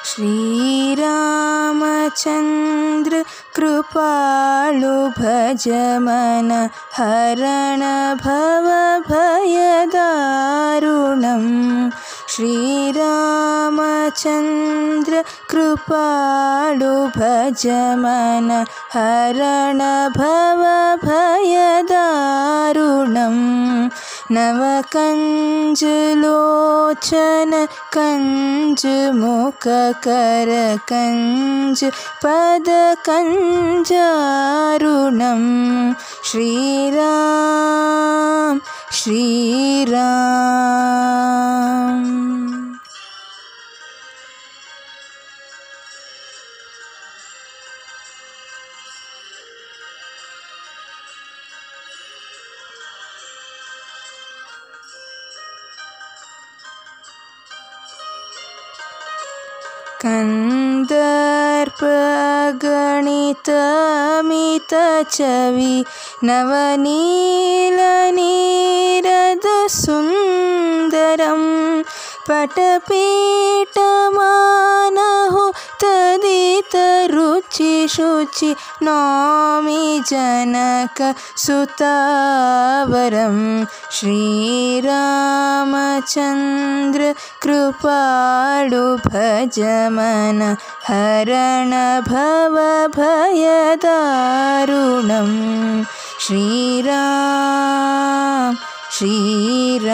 श्रीरामचन्द्र कृपालु भज मन हरण भव भयदारुणम् श्रीरामचन्द्र कृपालु भज मन हरण भव भयदारुणम् नवकञ्जलोचन कञ्जमुखकर कञ्ज पदकञ्जारुणम् श्रीराम श्रीराम। कन्दर्पगणितमितचवि नवनीलनीरदसुन्दरं पटपीठमानहो तदितरुचिशुचि नौमि जनकसुतावरं श्रीरामचन्द्र कृपालु भज मन हरण भव भयदारुणम् श्रीराम श्रीराम।